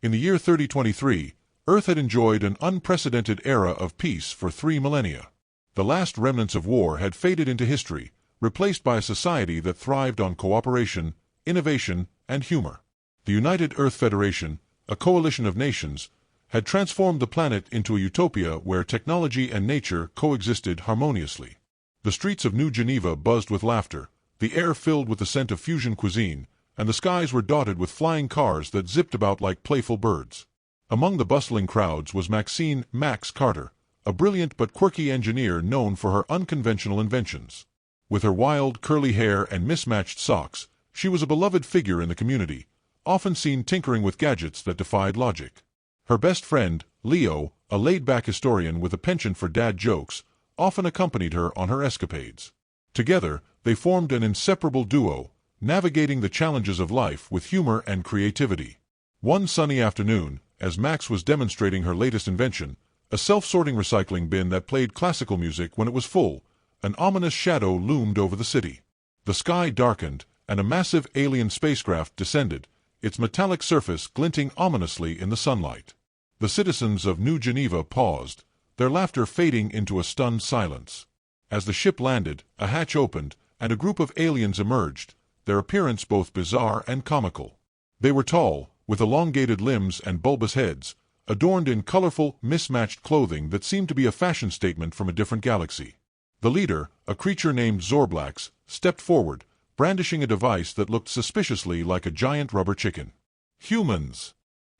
In the year 3023, Earth had enjoyed an unprecedented era of peace for 3 millennia. The last remnants of war had faded into history, replaced by a society that thrived on cooperation, innovation, and humor. The United Earth Federation, a coalition of nations, had transformed the planet into a utopia where technology and nature coexisted harmoniously. The streets of New Geneva buzzed with laughter, the air filled with the scent of fusion cuisine, and the skies were dotted with flying cars that zipped about like playful birds. Among the bustling crowds was Maxine "Max" Carter, a brilliant but quirky engineer known for her unconventional inventions. With her wild, curly hair and mismatched socks, she was a beloved figure in the community, often seen tinkering with gadgets that defied logic. Her best friend, Leo, a laid-back historian with a penchant for dad jokes, often accompanied her on her escapades. Together, they formed an inseparable duo, navigating the challenges of life with humor and creativity. One sunny afternoon, as Max was demonstrating her latest invention, a self-sorting recycling bin that played classical music when it was full, an ominous shadow loomed over the city. The sky darkened, and a massive alien spacecraft descended, its metallic surface glinting ominously in the sunlight. The citizens of New Geneva paused, their laughter fading into a stunned silence. As the ship landed, a hatch opened, and a group of aliens emerged, their appearance both bizarre and comical. They were tall, with elongated limbs and bulbous heads, adorned in colorful, mismatched clothing that seemed to be a fashion statement from a different galaxy. The leader, a creature named Zorblax, stepped forward, brandishing a device that looked suspiciously like a giant rubber chicken. "Humans!"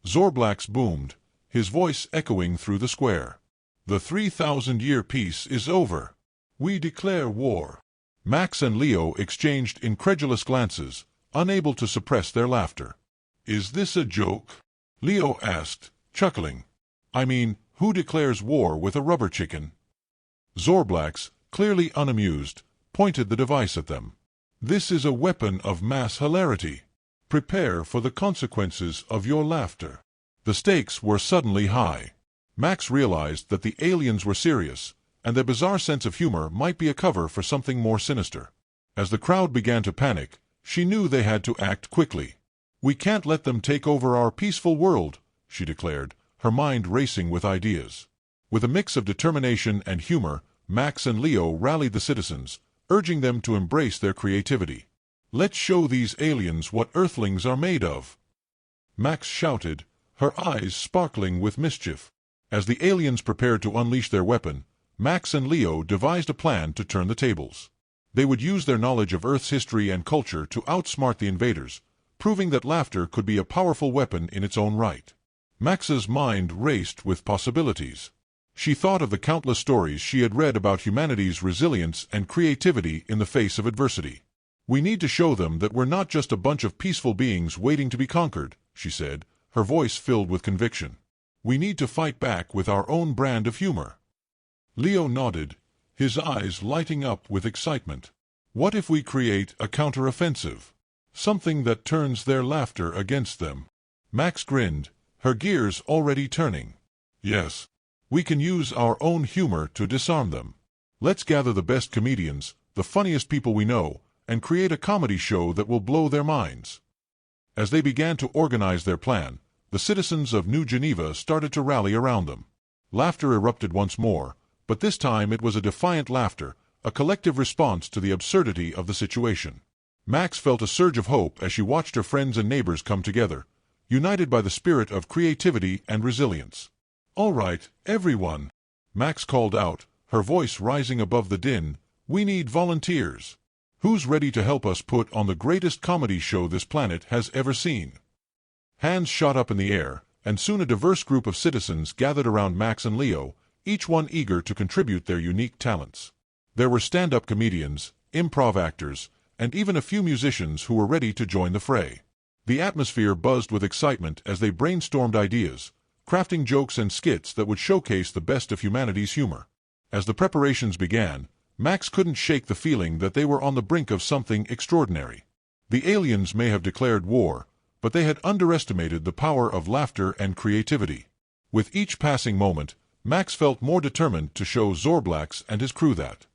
Zorblax boomed, his voice echoing through the square. "The 3,000-year peace is over. We declare war." Max and Leo exchanged incredulous glances, unable to suppress their laughter. "Is this a joke?" Leo asked, chuckling. "I mean, who declares war with a rubber chicken?" Zorblax, clearly unamused, pointed the device at them. "This is a weapon of mass hilarity. Prepare for the consequences of your laughter." The stakes were suddenly high. Max realized that the aliens were serious, and their bizarre sense of humor might be a cover for something more sinister. As the crowd began to panic, she knew they had to act quickly. "We can't let them take over our peaceful world," she declared, her mind racing with ideas. With a mix of determination and humor, Max and Leo rallied the citizens, urging them to embrace their creativity. "Let's show these aliens what Earthlings are made of!" Max shouted, her eyes sparkling with mischief. As the aliens prepared to unleash their weapon, Max and Leo devised a plan to turn the tables. They would use their knowledge of Earth's history and culture to outsmart the invaders, proving that laughter could be a powerful weapon in its own right. Max's mind raced with possibilities. She thought of the countless stories she had read about humanity's resilience and creativity in the face of adversity. "We need to show them that we're not just a bunch of peaceful beings waiting to be conquered," she said, her voice filled with conviction. "We need to fight back with our own brand of humor." Leo nodded, his eyes lighting up with excitement. "What if we create a counteroffensive? Something that turns their laughter against them?" Max grinned, her gears already turning. "Yes. We can use our own humor to disarm them. Let's gather the best comedians, the funniest people we know, and create a comedy show that will blow their minds." As they began to organize their plan, the citizens of New Geneva started to rally around them. Laughter erupted once more, but this time it was a defiant laughter, a collective response to the absurdity of the situation. Max felt a surge of hope as she watched her friends and neighbors come together, united by the spirit of creativity and resilience. "All right, everyone," Max called out, her voice rising above the din, "we need volunteers. Who's ready to help us put on the greatest comedy show this planet has ever seen?" Hands shot up in the air, and soon a diverse group of citizens gathered around Max and Leo, each one eager to contribute their unique talents. There were stand-up comedians, improv actors, and even a few musicians who were ready to join the fray. The atmosphere buzzed with excitement as they brainstormed ideas, crafting jokes and skits that would showcase the best of humanity's humor. As the preparations began, Max couldn't shake the feeling that they were on the brink of something extraordinary. The aliens may have declared war, but they had underestimated the power of laughter and creativity. With each passing moment, Max felt more determined to show Zorblax and his crew that.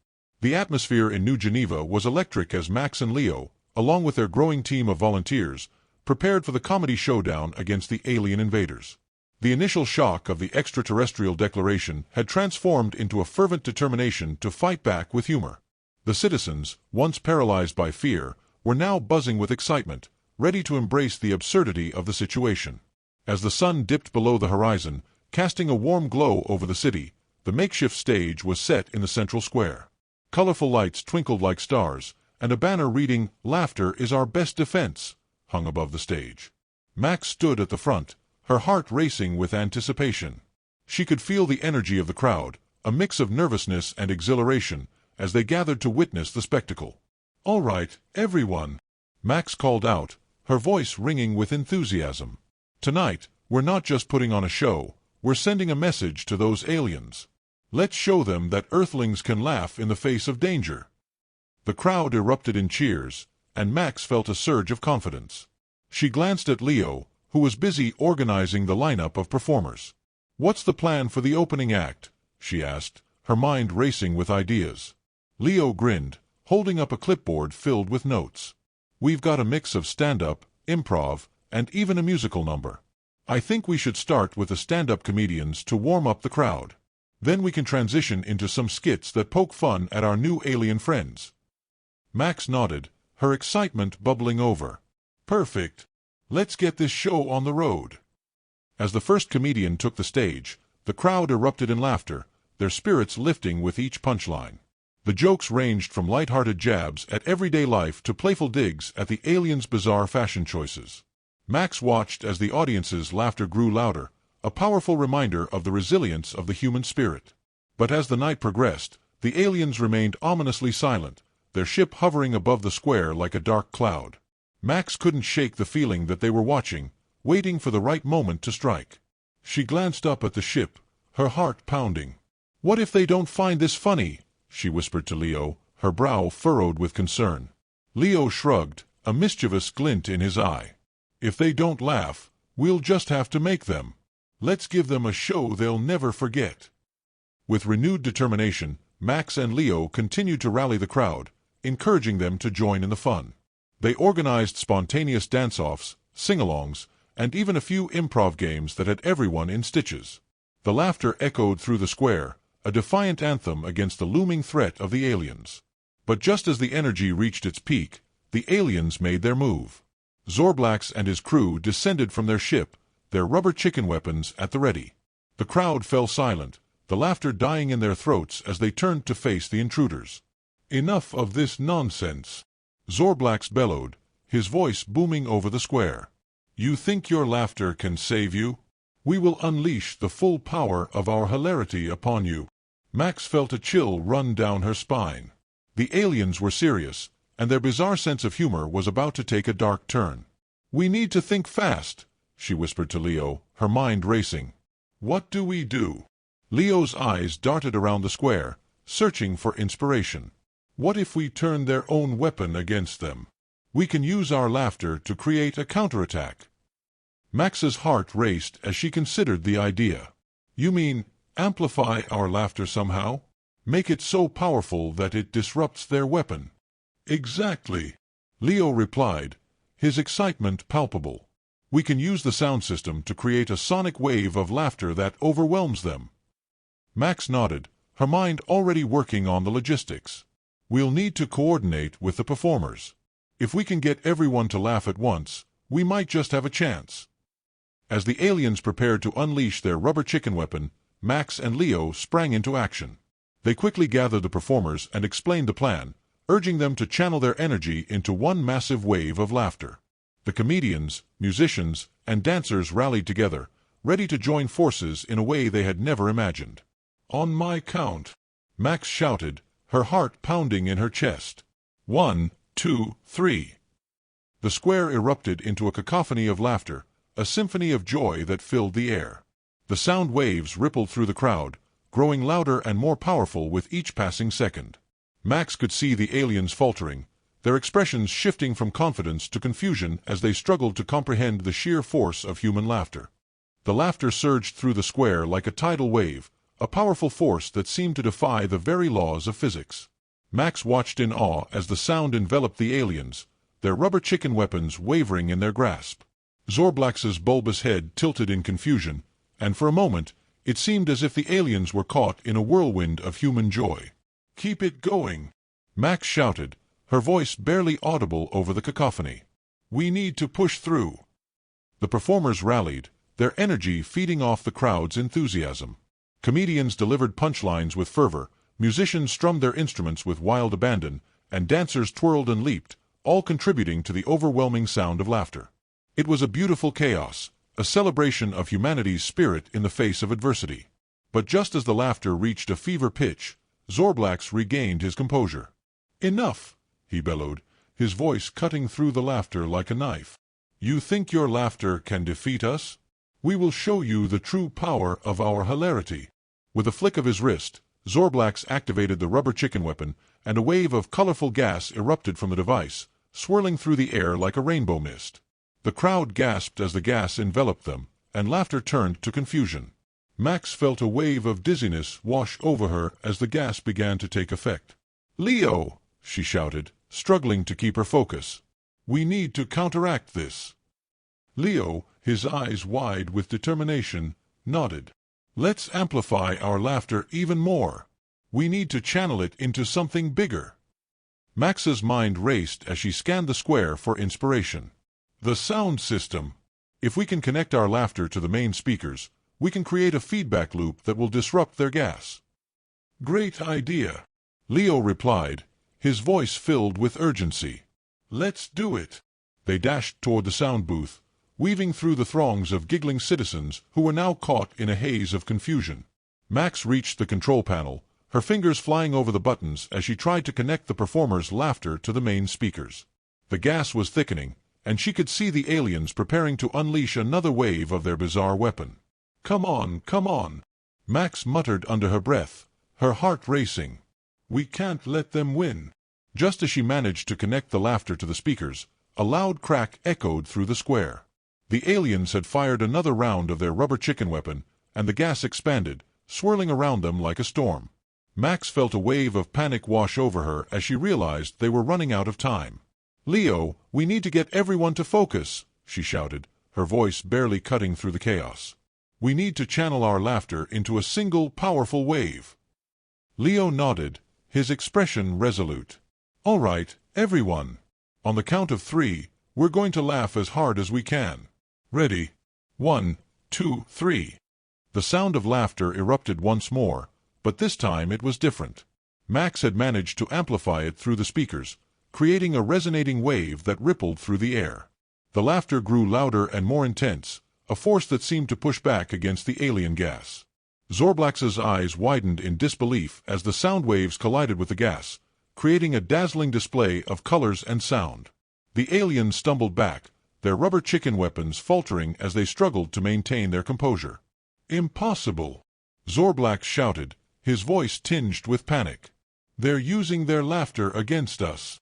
The atmosphere in New Geneva was electric as Max and Leo, along with their growing team of volunteers, prepared for the comedy showdown against the alien invaders. The initial shock of the extraterrestrial declaration had transformed into a fervent determination to fight back with humor. The citizens, once paralyzed by fear, were now buzzing with excitement, ready to embrace the absurdity of the situation. As the sun dipped below the horizon, casting a warm glow over the city, the makeshift stage was set in the central square. Colorful lights twinkled like stars, and a banner reading, "Laughter is our best defense," hung above the stage. Max stood at the front, her heart racing with anticipation. She could feel the energy of the crowd, a mix of nervousness and exhilaration, as they gathered to witness the spectacle. "All right, everyone," Max called out, her voice ringing with enthusiasm. "Tonight, we're not just putting on a show, we're sending a message to those aliens. Let's show them that Earthlings can laugh in the face of danger." The crowd erupted in cheers, and Max felt a surge of confidence. She glanced at Leo, who was busy organizing the lineup of performers. "What's the plan for the opening act?" she asked, her mind racing with ideas. Leo grinned, holding up a clipboard filled with notes. "We've got a mix of stand-up, improv, and even a musical number. I think we should start with the stand-up comedians to warm up the crowd. Then we can transition into some skits that poke fun at our new alien friends." Max nodded, her excitement bubbling over. "Perfect. Let's get this show on the road." As the first comedian took the stage, the crowd erupted in laughter, their spirits lifting with each punchline. The jokes ranged from light-hearted jabs at everyday life to playful digs at the aliens' bizarre fashion choices. Max watched as the audience's laughter grew louder, a powerful reminder of the resilience of the human spirit. But as the night progressed, the aliens remained ominously silent, their ship hovering above the square like a dark cloud. Max couldn't shake the feeling that they were watching, waiting for the right moment to strike. She glanced up at the ship, her heart pounding. "What if they don't find this funny?" she whispered to Leo, her brow furrowed with concern. Leo shrugged, a mischievous glint in his eye. "If they don't laugh, we'll just have to make them. Let's give them a show they'll never forget." With renewed determination, Max and Leo continued to rally the crowd, encouraging them to join in the fun. They organized spontaneous dance-offs, sing-alongs, and even a few improv games that had everyone in stitches. The laughter echoed through the square, a defiant anthem against the looming threat of the aliens. But just as the energy reached its peak, the aliens made their move. Zorblax and his crew descended from their ship, their rubber chicken weapons at the ready. The crowd fell silent, the laughter dying in their throats as they turned to face the intruders. "Enough of this nonsense," Zorblax bellowed, his voice booming over the square. "You think your laughter can save you? We will unleash the full power of our hilarity upon you." Max felt a chill run down her spine. The aliens were serious, and their bizarre sense of humor was about to take a dark turn. "We need to think fast," she whispered to Leo, her mind racing. "What do we do?" Leo's eyes darted around the square, searching for inspiration. "What if we turn their own weapon against them? We can use our laughter to create a counterattack." Max's heart raced as she considered the idea. "You mean, amplify our laughter somehow? Make it so powerful that it disrupts their weapon?" "Exactly," Leo replied, his excitement palpable. "We can use the sound system to create a sonic wave of laughter that overwhelms them." Max nodded, her mind already working on the logistics. "We'll need to coordinate with the performers. If we can get everyone to laugh at once, we might just have a chance." As the aliens prepared to unleash their rubber chicken weapon, Max and Leo sprang into action. They quickly gathered the performers and explained the plan, urging them to channel their energy into one massive wave of laughter. The comedians, musicians, and dancers rallied together, ready to join forces in a way they had never imagined. "On my count," Max shouted, her heart pounding in her chest. 1, 2, 3. The square erupted into a cacophony of laughter, a symphony of joy that filled the air. The sound waves rippled through the crowd, growing louder and more powerful with each passing second. Max could see the aliens faltering, their expressions shifting from confidence to confusion as they struggled to comprehend the sheer force of human laughter. The laughter surged through the square like a tidal wave, a powerful force that seemed to defy the very laws of physics. Max watched in awe as the sound enveloped the aliens, their rubber chicken weapons wavering in their grasp. Zorblax's bulbous head tilted in confusion, and for a moment, it seemed as if the aliens were caught in a whirlwind of human joy. "Keep it going!" Max shouted, her voice barely audible over the cacophony. "We need to push through." The performers rallied, their energy feeding off the crowd's enthusiasm. Comedians delivered punchlines with fervor, musicians strummed their instruments with wild abandon, and dancers twirled and leaped, all contributing to the overwhelming sound of laughter. It was a beautiful chaos, a celebration of humanity's spirit in the face of adversity. But just as the laughter reached a fever pitch, Zorblax regained his composure. "Enough!" he bellowed, his voice cutting through the laughter like a knife. "You think your laughter can defeat us? We will show you the true power of our hilarity." With a flick of his wrist, Zorblax activated the rubber chicken weapon, and a wave of colorful gas erupted from the device, swirling through the air like a rainbow mist. The crowd gasped as the gas enveloped them, and laughter turned to confusion. Max felt a wave of dizziness wash over her as the gas began to take effect. "Leo!" she shouted, struggling to keep her focus. "We need to counteract this." Leo, his eyes wide with determination, nodded. "Let's amplify our laughter even more. We need to channel it into something bigger." Max's mind raced as she scanned the square for inspiration. "The sound system. If we can connect our laughter to the main speakers, we can create a feedback loop that will disrupt their gas." "Great idea," Leo replied, his voice filled with urgency. "Let's do it." They dashed toward the sound booth, weaving through the throngs of giggling citizens who were now caught in a haze of confusion. Max reached the control panel, her fingers flying over the buttons as she tried to connect the performers' laughter to the main speakers. The gas was thickening, and she could see the aliens preparing to unleash another wave of their bizarre weapon. "Come on, come on," Max muttered under her breath, her heart racing. "We can't let them win." Just as she managed to connect the laughter to the speakers, a loud crack echoed through the square. The aliens had fired another round of their rubber chicken weapon, and the gas expanded, swirling around them like a storm. Max felt a wave of panic wash over her as she realized they were running out of time. "Leo, we need to get everyone to focus," she shouted, her voice barely cutting through the chaos. "We need to channel our laughter into a single powerful wave." Leo nodded, his expression resolute. "All right, everyone. On the count of 3, we're going to laugh as hard as we can. Ready? 1, 2, 3. The sound of laughter erupted once more, but this time it was different. Max had managed to amplify it through the speakers, creating a resonating wave that rippled through the air. The laughter grew louder and more intense, a force that seemed to push back against the alien gas. Zorblax's eyes widened in disbelief as the sound waves collided with the gas, creating a dazzling display of colors and sound. The aliens stumbled back, their rubber chicken weapons faltering as they struggled to maintain their composure. "Impossible!" Zorblax shouted, his voice tinged with panic. "They're using their laughter against us."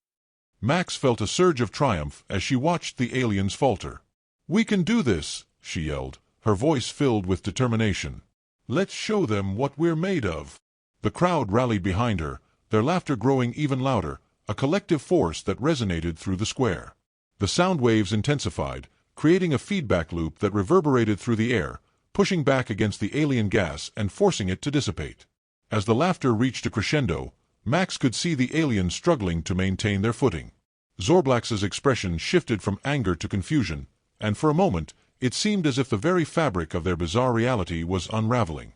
Max felt a surge of triumph as she watched the aliens falter. "We can do this!" she yelled, her voice filled with determination. "Let's show them what we're made of." The crowd rallied behind her, their laughter growing even louder, a collective force that resonated through the square. The sound waves intensified, creating a feedback loop that reverberated through the air, pushing back against the alien gas and forcing it to dissipate. As the laughter reached a crescendo, Max could see the aliens struggling to maintain their footing. Zorblax's expression shifted from anger to confusion, and for a moment, it seemed as if the very fabric of their bizarre reality was unraveling.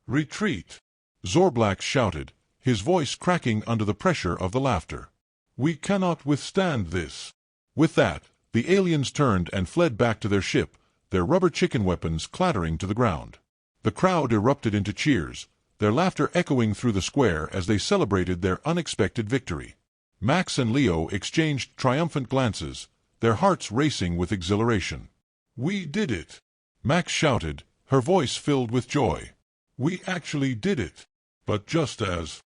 "Retreat!" Zorblax shouted, his voice cracking under the pressure of the laughter. "We cannot withstand this." With that, the aliens turned and fled back to their ship, their rubber chicken weapons clattering to the ground. The crowd erupted into cheers, their laughter echoing through the square as they celebrated their unexpected victory. Max and Leo exchanged triumphant glances, their hearts racing with exhilaration. "We did it!" Max shouted, her voice filled with joy. "We actually did it!" But just as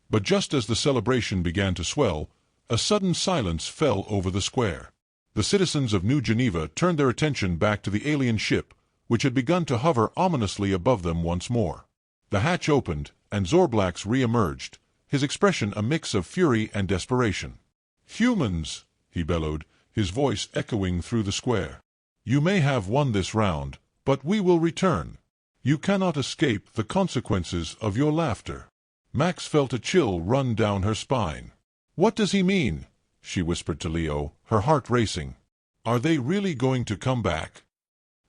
the celebration began to swell, a sudden silence fell over the square. The citizens of New Geneva turned their attention back to the alien ship, which had begun to hover ominously above them once more. The hatch opened, and Zorblax re-emerged, his expression a mix of fury and desperation. "Humans!" he bellowed, his voice echoing through the square. "You may have won this round, but we will return. You cannot escape the consequences of your laughter." Max felt a chill run down her spine. "What does he mean?" she whispered to Leo, her heart racing. "Are they really going to come back?"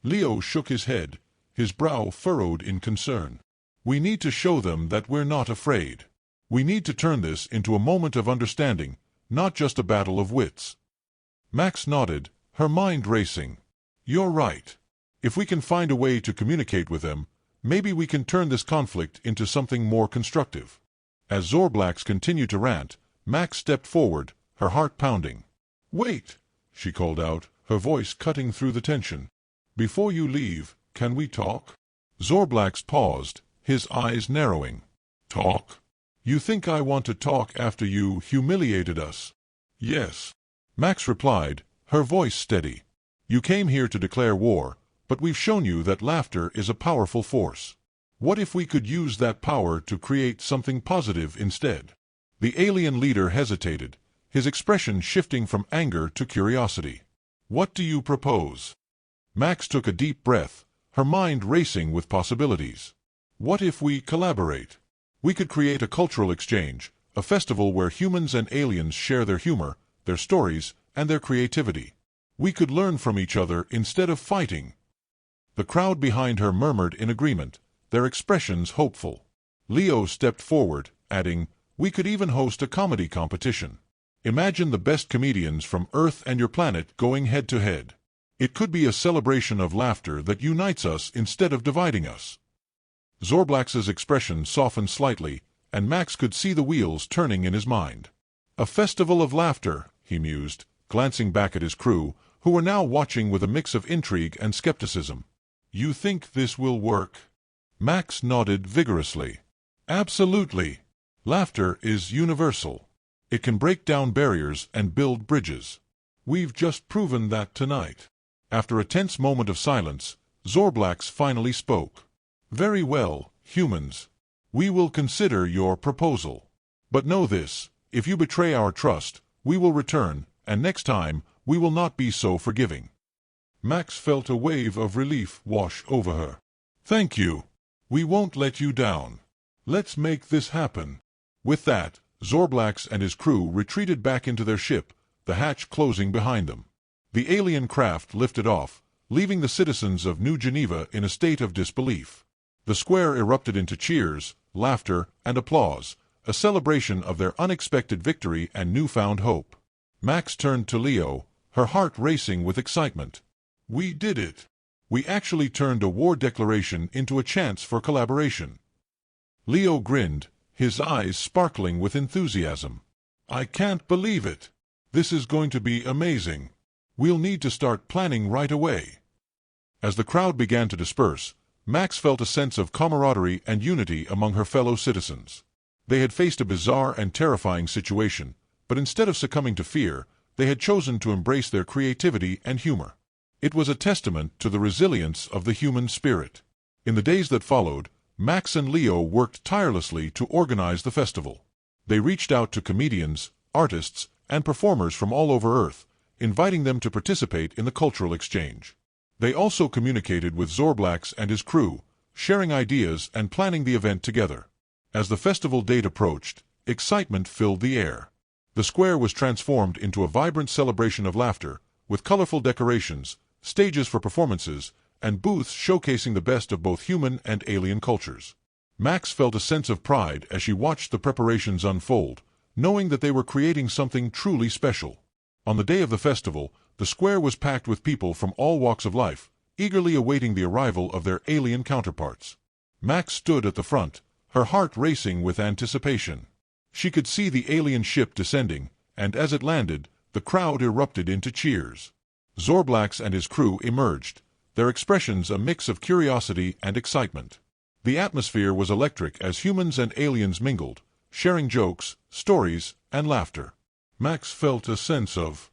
Leo shook his head, his brow furrowed in concern. "We need to show them that we're not afraid. We need to turn this into a moment of understanding, not just a battle of wits." Max nodded, her mind racing. "You're right. If we can find a way to communicate with them, maybe we can turn this conflict into something more constructive." As Zorblax continued to rant, Max stepped forward, her heart pounding. "Wait," she called out, her voice cutting through the tension. "Before you leave, can we talk?" Zorblax paused, his eyes narrowing. "Talk? You think I want to talk after you humiliated us?" "Yes," Max replied, her voice steady. "You came here to declare war, but we've shown you that laughter is a powerful force. What if we could use that power to create something positive instead?" The alien leader hesitated, his expression shifting from anger to curiosity. "What do you propose?" Max took a deep breath, her mind racing with possibilities. "What if we collaborate? We could create a cultural exchange, a festival where humans and aliens share their humor, their stories, and their creativity. We could learn from each other instead of fighting." The crowd behind her murmured in agreement, their expressions hopeful. Leo stepped forward, adding, "We could even host a comedy competition. Imagine the best comedians from Earth and your planet going head-to-head. It could be a celebration of laughter that unites us instead of dividing us." Zorblax's expression softened slightly, and Max could see the wheels turning in his mind. "A festival of laughter," he mused, glancing back at his crew, who were now watching with a mix of intrigue and skepticism. "You think this will work?" Max nodded vigorously. "Absolutely. Laughter is universal. It can break down barriers and build bridges. We've just proven that tonight." After a tense moment of silence, Zorblax finally spoke. "Very well, humans. We will consider your proposal. But know this, if you betray our trust, we will return, and next time, we will not be so forgiving." Max felt a wave of relief wash over her. "Thank you. We won't let you down. Let's make this happen." With that, Zorblax and his crew retreated back into their ship, the hatch closing behind them. The alien craft lifted off, leaving the citizens of New Geneva in a state of disbelief. The square erupted into cheers, laughter, and applause, a celebration of their unexpected victory and newfound hope. Max turned to Leo, her heart racing with excitement. "We did it. We actually turned a war declaration into a chance for collaboration." Leo grinned, his eyes sparkling with enthusiasm. "I can't believe it. This is going to be amazing. We'll need to start planning right away." As the crowd began to disperse, Max felt a sense of camaraderie and unity among her fellow citizens. They had faced a bizarre and terrifying situation, but instead of succumbing to fear, they had chosen to embrace their creativity and humor. It was a testament to the resilience of the human spirit. In the days that followed, Max and Leo worked tirelessly to organize the festival. They reached out to comedians, artists, and performers from all over Earth, inviting them to participate in the cultural exchange. They also communicated with Zorblax and his crew, sharing ideas and planning the event together. As the festival date approached, excitement filled the air. The square was transformed into a vibrant celebration of laughter, with colorful decorations, stages for performances, and booths showcasing the best of both human and alien cultures. Max felt a sense of pride as she watched the preparations unfold, knowing that they were creating something truly special. On the day of the festival, the square was packed with people from all walks of life, eagerly awaiting the arrival of their alien counterparts. Max stood at the front, her heart racing with anticipation. She could see the alien ship descending, and as it landed, the crowd erupted into cheers. Zorblax and his crew emerged, their expressions a mix of curiosity and excitement. The atmosphere was electric as humans and aliens mingled, sharing jokes, stories, and laughter. Max felt a sense of